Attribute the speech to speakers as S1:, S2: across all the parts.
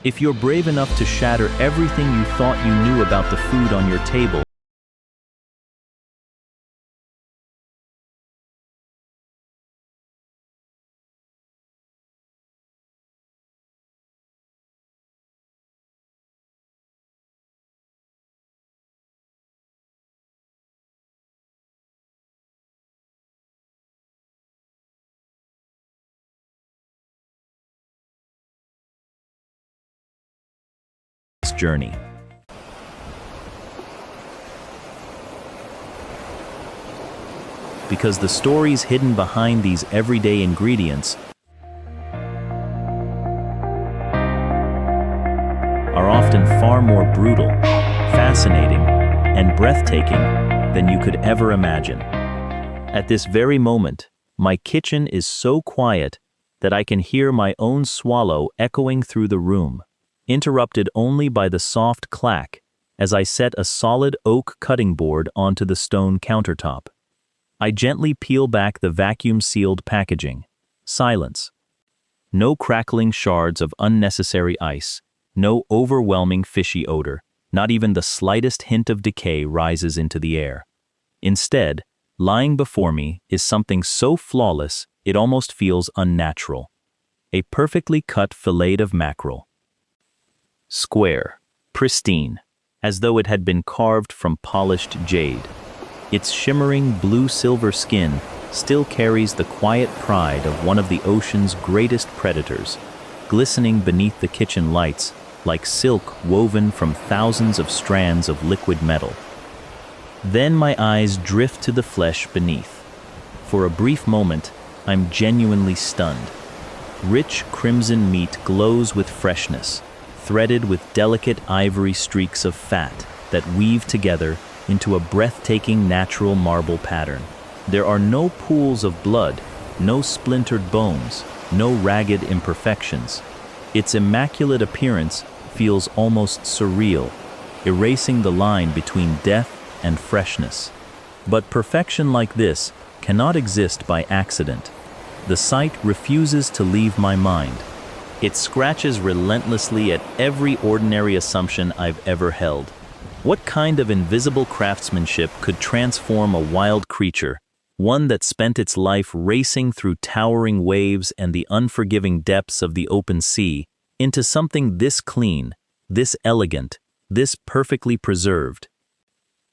S1: If you're brave enough to shatter everything you thought you knew about the food on your table, this journey. Because the stories hidden behind these everyday ingredients are often far more brutal, fascinating, and breathtaking than you could ever imagine. At this very moment, my kitchen is so quiet that I can hear my own swallow echoing through the room, interrupted only by the soft clack as I set a solid oak cutting board onto the stone countertop. I gently peel back the vacuum-sealed packaging. Silence. No crackling shards of unnecessary ice, no overwhelming fishy odor, not even the slightest hint of decay rises into the air. Instead, lying before me is something so flawless it almost feels unnatural. A perfectly cut fillet of mackerel. Square, pristine, as though it had been carved from polished jade. Its shimmering blue-silver skin still carries the quiet pride of one of the ocean's greatest predators, glistening beneath the kitchen lights like silk woven from thousands of strands of liquid metal. Then my eyes drift to the flesh beneath. For a brief moment, I'm genuinely stunned. Rich crimson meat glows with freshness, threaded with delicate ivory streaks of fat that weave together into a breathtaking natural marble pattern. There are no pools of blood, no splintered bones, no ragged imperfections. Its immaculate appearance feels almost surreal, erasing the line between death and freshness. But perfection like this cannot exist by accident. The sight refuses to leave my mind. It scratches relentlessly at every ordinary assumption I've ever held. What kind of invisible craftsmanship could transform a wild creature, one that spent its life racing through towering waves and the unforgiving depths of the open sea, into something this clean, this elegant, this perfectly preserved?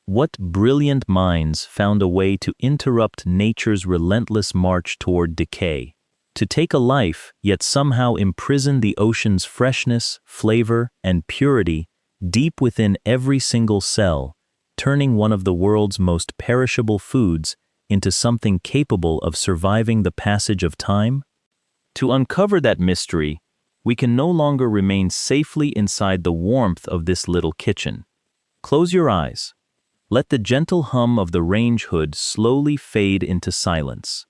S1: What brilliant minds found a way to interrupt nature's relentless march toward decay, to take a life yet somehow imprison the ocean's freshness, flavor, and purity deep within every single cell, turning one of the world's most perishable foods into something capable of surviving the passage of time? To uncover that mystery, we can no longer remain safely inside the warmth of this little kitchen. Close your eyes. Let the gentle hum of the range hood slowly fade into silence.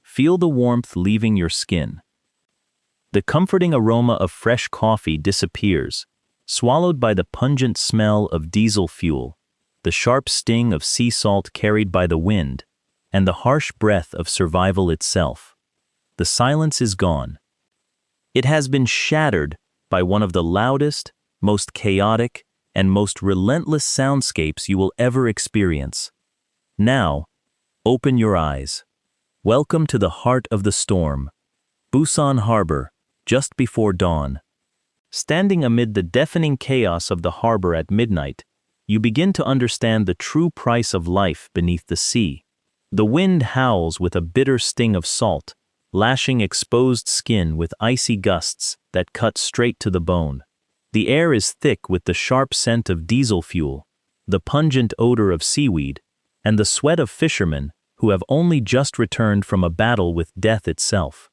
S1: Feel the warmth leaving your skin. The comforting aroma of fresh coffee disappears, swallowed by the pungent smell of diesel fuel, the sharp sting of sea salt carried by the wind, and the harsh breath of survival itself. The silence is gone. It has been shattered by one of the loudest, most chaotic, and most relentless soundscapes you will ever experience. Now, open your eyes. Welcome to the heart of the storm, Busan Harbor, just before dawn. Standing amid the deafening chaos of the harbor at midnight, you begin to understand the true price of life beneath the sea. The wind howls with a bitter sting of salt, lashing exposed skin with icy gusts that cut straight to the bone. The air is thick with the sharp scent of diesel fuel, the pungent odor of seaweed, and the sweat of fishermen who have only just returned from a battle with death itself.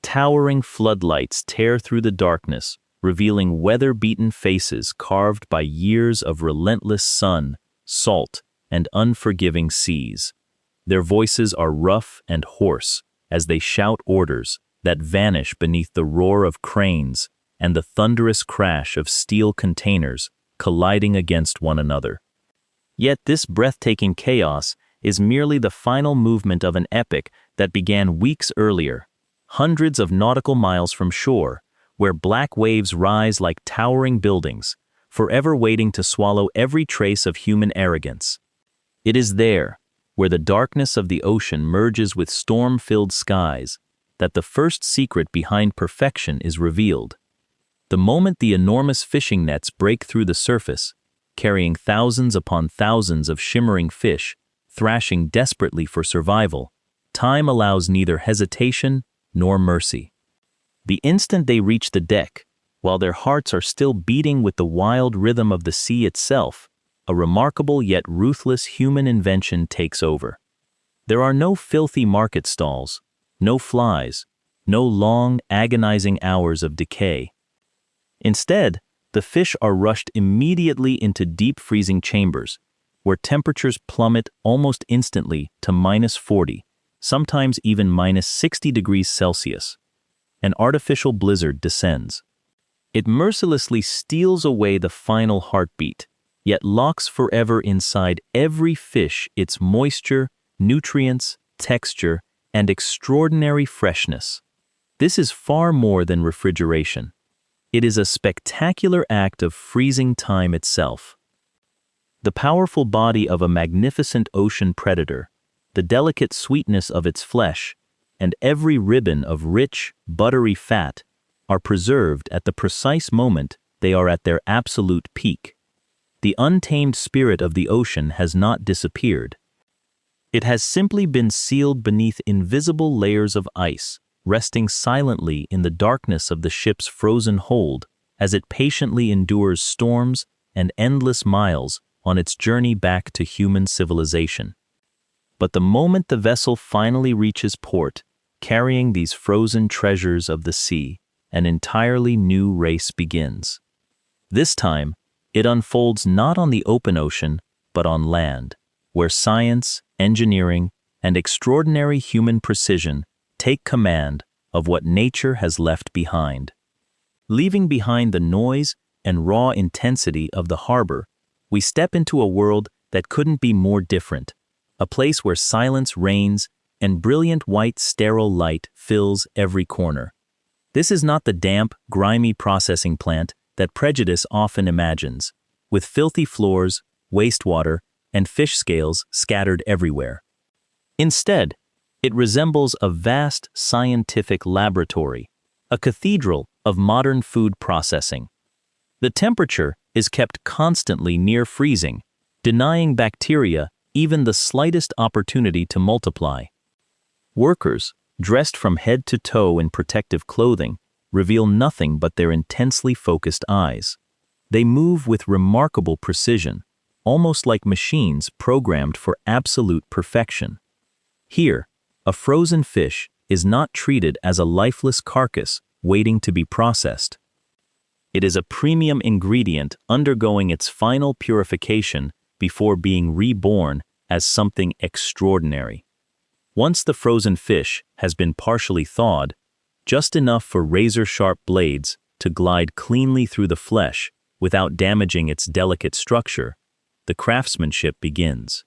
S1: Towering floodlights tear through the darkness, revealing weather-beaten faces carved by years of relentless sun, salt, and unforgiving seas. Their voices are rough and hoarse as they shout orders that vanish beneath the roar of cranes and the thunderous crash of steel containers colliding against one another. Yet this breathtaking chaos is merely the final movement of an epic that began weeks earlier, hundreds of nautical miles from shore, where black waves rise like towering buildings, forever waiting to swallow every trace of human arrogance. It is there, where the darkness of the ocean merges with storm-filled skies, that the first secret behind perfection is revealed. The moment the enormous fishing nets break through the surface, carrying thousands upon thousands of shimmering fish, thrashing desperately for survival, time allows neither hesitation nor mercy. The instant they reach the deck, while their hearts are still beating with the wild rhythm of the sea itself, a remarkable yet ruthless human invention takes over. There are no filthy market stalls, no flies, no long, agonizing hours of decay. Instead, the fish are rushed immediately into deep freezing chambers, where temperatures plummet almost instantly to -40, sometimes even -60 degrees Celsius. An artificial blizzard descends. It mercilessly steals away the final heartbeat, yet locks forever inside every fish its moisture, nutrients, texture, and extraordinary freshness. This is far more than refrigeration. It is a spectacular act of freezing time itself. The powerful body of a magnificent ocean predator, the delicate sweetness of its flesh, and every ribbon of rich, buttery fat are preserved at the precise moment they are at their absolute peak. The untamed spirit of the ocean has not disappeared. It has simply been sealed beneath invisible layers of ice, resting silently in the darkness of the ship's frozen hold as it patiently endures storms and endless miles on its journey back to human civilization. But the moment the vessel finally reaches port, carrying these frozen treasures of the sea, an entirely new race begins. This time, it unfolds not on the open ocean, but on land, where science, engineering, and extraordinary human precision take command of what nature has left behind. Leaving behind the noise and raw intensity of the harbor, we step into a world that couldn't be more different, a place where silence reigns and brilliant white sterile light fills every corner. This is not the damp, grimy processing plant that prejudice often imagines, with filthy floors, wastewater, and fish scales scattered everywhere. Instead, it resembles a vast scientific laboratory, a cathedral of modern food processing. The temperature is kept constantly near freezing, denying bacteria even the slightest opportunity to multiply. Workers, dressed from head to toe in protective clothing, reveal nothing but their intensely focused eyes. They move with remarkable precision, almost like machines programmed for absolute perfection. Here, a frozen fish is not treated as a lifeless carcass waiting to be processed. It is a premium ingredient undergoing its final purification before being reborn as something extraordinary. Once the frozen fish has been partially thawed, just enough for razor-sharp blades to glide cleanly through the flesh without damaging its delicate structure, the craftsmanship begins.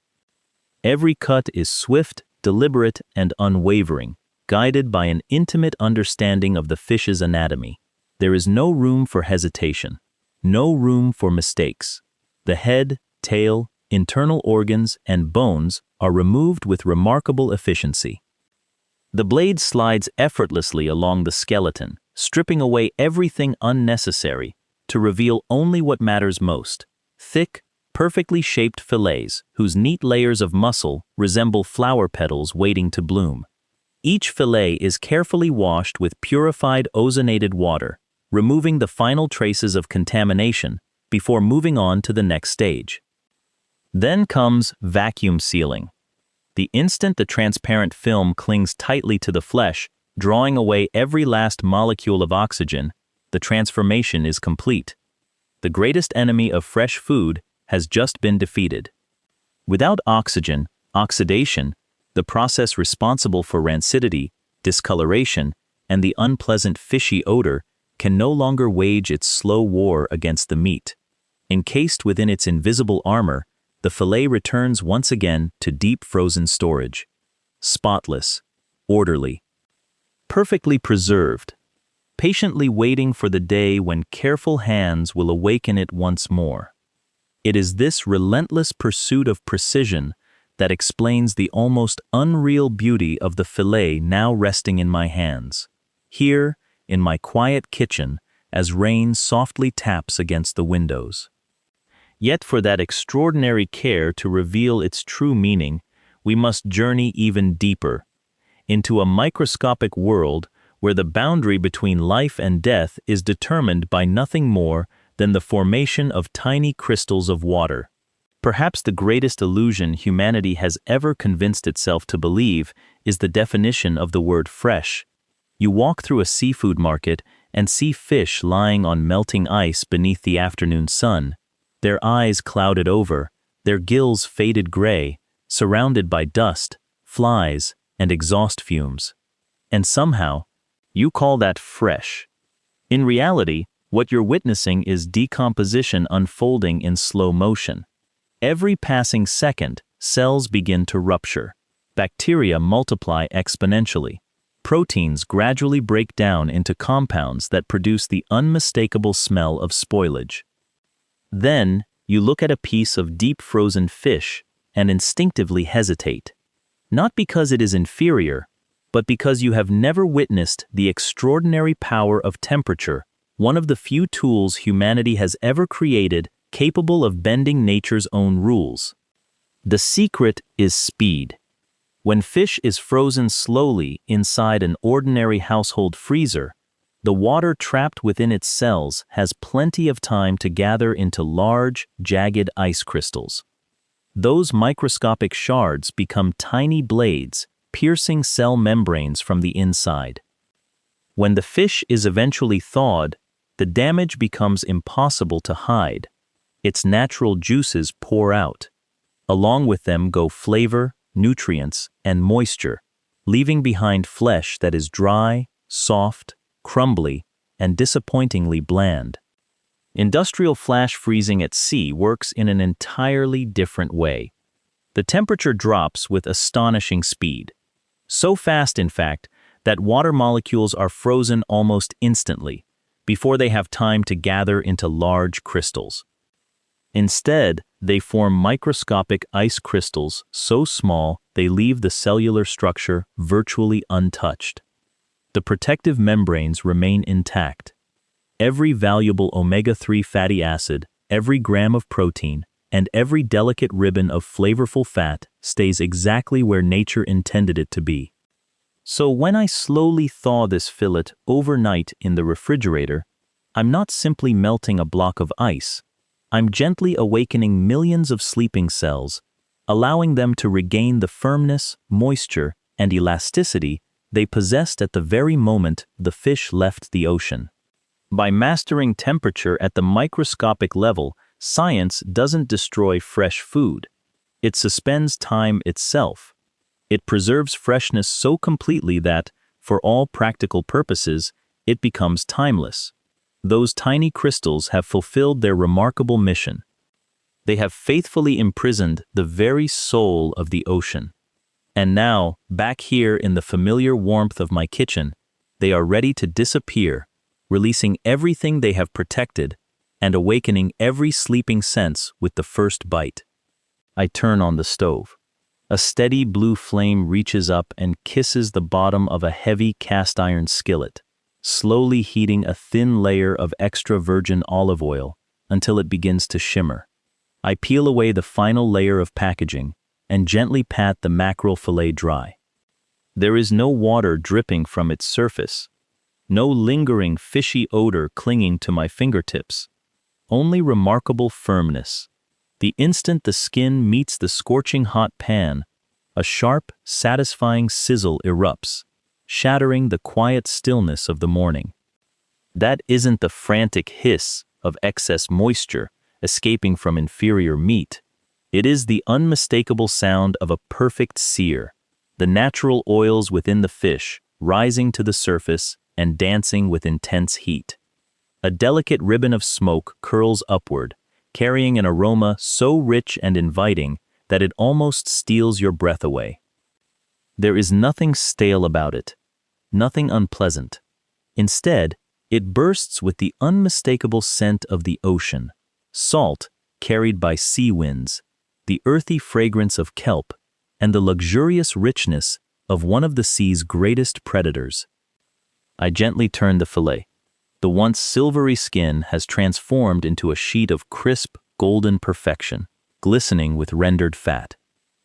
S1: Every cut is swift, deliberate, and unwavering, guided by an intimate understanding of the fish's anatomy. There is no room for hesitation, no room for mistakes. The head, tail, internal organs, and bones are removed with remarkable efficiency. The blade slides effortlessly along the skeleton, stripping away everything unnecessary to reveal only what matters most: thick, perfectly shaped fillets whose neat layers of muscle resemble flower petals waiting to bloom. Each fillet is carefully washed with purified ozonated water, removing the final traces of contamination before moving on to the next stage. Then comes vacuum sealing. The instant the transparent film clings tightly to the flesh, drawing away every last molecule of oxygen, the transformation is complete. The greatest enemy of fresh food has just been defeated. Without oxygen, oxidation, the process responsible for rancidity, discoloration, and the unpleasant fishy odor, can no longer wage its slow war against the meat. Encased within its invisible armor, the fillet returns once again to deep frozen storage. Spotless, orderly, perfectly preserved. patiently waiting for the day when careful hands will awaken it once more. It is this relentless pursuit of precision that explains the almost unreal beauty of the fillet now resting in my hands, here, in my quiet kitchen, as rain softly taps against the windows. Yet for that extraordinary care to reveal its true meaning, we must journey even deeper, into a microscopic world where the boundary between life and death is determined by nothing more than the formation of tiny crystals of water. Perhaps the greatest illusion humanity has ever convinced itself to believe is the definition of the word fresh. You walk through a seafood market and see fish lying on melting ice beneath the afternoon sun, their eyes clouded over, their gills faded gray, surrounded by dust, flies, and exhaust fumes. And somehow, you call that fresh. In reality, what you're witnessing is decomposition unfolding in slow motion. Every passing second, cells begin to rupture. Bacteria multiply exponentially. Proteins gradually break down into compounds that produce the unmistakable smell of spoilage. Then, you look at a piece of deep frozen fish and instinctively hesitate. Not because it is inferior, but because you have never witnessed the extraordinary power of temperature, one of the few tools humanity has ever created capable of bending nature's own rules. The secret is speed. When fish is frozen slowly inside an ordinary household freezer, the water trapped within its cells has plenty of time to gather into large, jagged ice crystals. Those microscopic shards become tiny blades, piercing cell membranes from the inside. When the fish is eventually thawed, the damage becomes impossible to hide. Its natural juices pour out. Along with them go flavor, nutrients, and moisture, leaving behind flesh that is dry, soft, crumbly, and disappointingly bland. Industrial flash freezing at sea works in an entirely different way. The temperature drops with astonishing speed. So fast, in fact, that water molecules are frozen almost instantly, before they have time to gather into large crystals. Instead, they form microscopic ice crystals so small they leave the cellular structure virtually untouched. The protective membranes remain intact. Every valuable omega-3 fatty acid, every gram of protein, and every delicate ribbon of flavorful fat stays exactly where nature intended it to be. So when I slowly thaw this fillet overnight in the refrigerator, I'm not simply melting a block of ice. I'm gently awakening millions of sleeping cells, allowing them to regain the firmness, moisture, and elasticity they possessed at the very moment the fish left the ocean. By mastering temperature at the microscopic level, science doesn't destroy fresh food. It suspends time itself. It preserves freshness so completely that, for all practical purposes, it becomes timeless. Those tiny crystals have fulfilled their remarkable mission. They have faithfully imprisoned the very soul of the ocean. And now, back here in the familiar warmth of my kitchen, they are ready to disappear, releasing everything they have protected and awakening every sleeping sense with the first bite. I turn on the stove. A steady blue flame reaches up and kisses the bottom of a heavy cast iron skillet, slowly heating a thin layer of extra virgin olive oil until it begins to shimmer. I peel away the final layer of packaging and gently pat the mackerel fillet dry. There is no water dripping from its surface, no lingering fishy odor clinging to my fingertips, only remarkable firmness. The instant the skin meets the scorching hot pan, a sharp, satisfying sizzle erupts, shattering the quiet stillness of the morning. That isn't the frantic hiss of excess moisture escaping from inferior meat. It is the unmistakable sound of a perfect sear, the natural oils within the fish rising to the surface and dancing with intense heat. A delicate ribbon of smoke curls upward, carrying an aroma so rich and inviting that it almost steals your breath away. There is nothing stale about it, nothing unpleasant. Instead, It bursts with the unmistakable scent of the ocean, salt carried by sea winds, the earthy fragrance of kelp, and the luxurious richness of one of the sea's greatest predators. I gently turn the fillet. The once silvery skin has transformed into a sheet of crisp, golden perfection, glistening with rendered fat.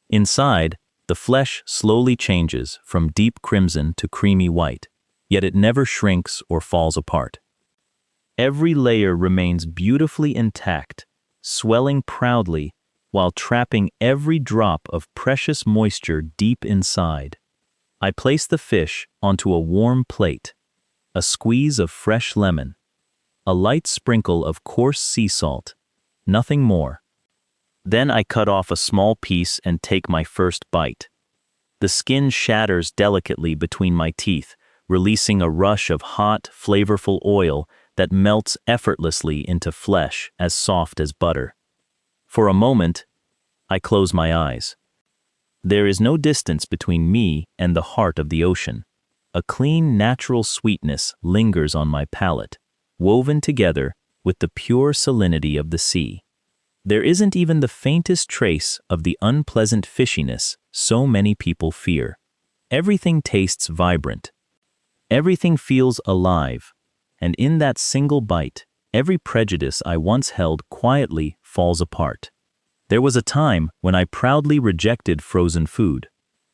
S1: Inside, the flesh slowly changes from deep crimson to creamy white, yet it never shrinks or falls apart. Every layer remains beautifully intact, swelling proudly while trapping every drop of precious moisture deep inside. I place the fish onto a warm plate, a squeeze of fresh lemon, a light sprinkle of coarse sea salt, nothing more. Then I cut off a small piece and take my first bite. The skin shatters delicately between my teeth, releasing a rush of hot, flavorful oil that melts effortlessly into flesh as soft as butter. For a moment, I close my eyes. There is no distance between me and the heart of the ocean. A clean, natural sweetness lingers on my palate, woven together with the pure salinity of the sea. There isn't even the faintest trace of the unpleasant fishiness so many people fear. Everything tastes vibrant. Everything feels alive, and in that single bite, every prejudice I once held quietly falls apart. There was a time when I proudly rejected frozen food.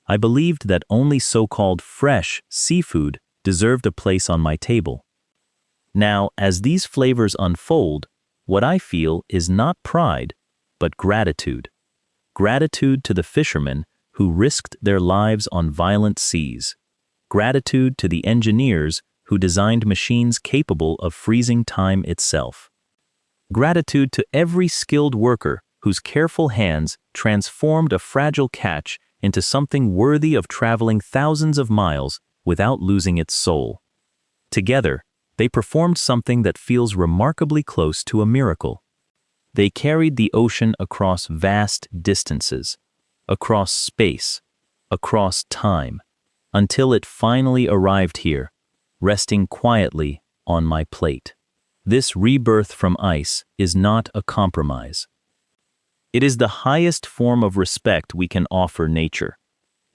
S1: I believed that only so-called fresh seafood deserved a place on my table. Now, as these flavors unfold, what I feel is not pride, but gratitude. Gratitude to the fishermen who risked their lives on violent seas. Gratitude to the engineers who designed machines capable of freezing time itself. Gratitude to every skilled worker whose careful hands transformed a fragile catch into something worthy of traveling thousands of miles without losing its soul. Together, they performed something that feels remarkably close to a miracle. They carried the ocean across vast distances, across space, across time, until it finally arrived here, resting quietly on my plate. This rebirth from ice is not a compromise. It is the highest form of respect we can offer nature,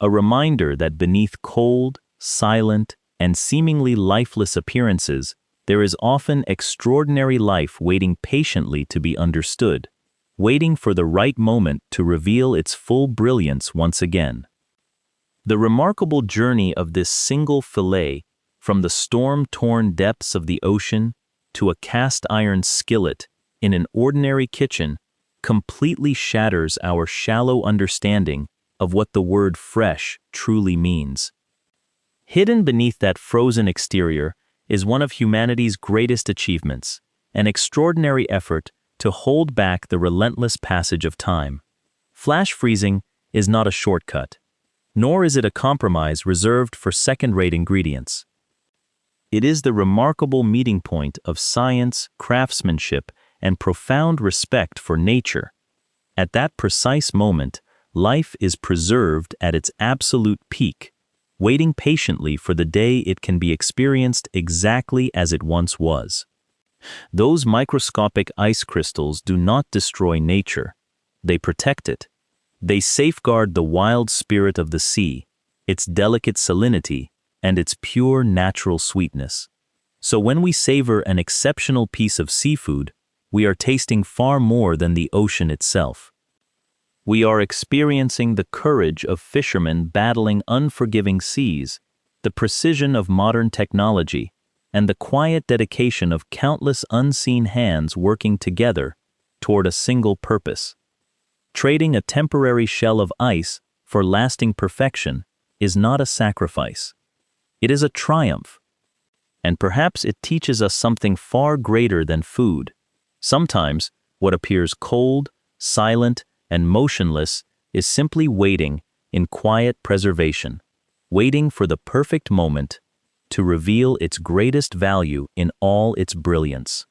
S1: a reminder that beneath cold, silent, and seemingly lifeless appearances, there is often extraordinary life waiting patiently to be understood, waiting for the right moment to reveal its full brilliance once again. The remarkable journey of this single fillet, from the storm-torn depths of the ocean to a cast-iron skillet in an ordinary kitchen, completely shatters our shallow understanding of what the word fresh truly means. Hidden beneath that frozen exterior is one of humanity's greatest achievements, an extraordinary effort to hold back the relentless passage of time. Flash freezing is not a shortcut, nor is it a compromise reserved for second-rate ingredients. It is the remarkable meeting point of science, craftsmanship, and profound respect for nature. At that precise moment, life is preserved at its absolute peak, waiting patiently for the day it can be experienced exactly as it once was. Those microscopic ice crystals do not destroy nature. They protect it. They safeguard the wild spirit of the sea, its delicate salinity, and its pure natural sweetness. So when we savor an exceptional piece of seafood, we are tasting far more than the ocean itself. We are experiencing the courage of fishermen battling unforgiving seas, the precision of modern technology, and the quiet dedication of countless unseen hands working together toward a single purpose. Trading a temporary shell of ice for lasting perfection is not a sacrifice. It is a triumph. And perhaps it teaches us something far greater than food. Sometimes, what appears cold, silent, and motionless is simply waiting in quiet preservation, waiting for the perfect moment to reveal its greatest value in all its brilliance.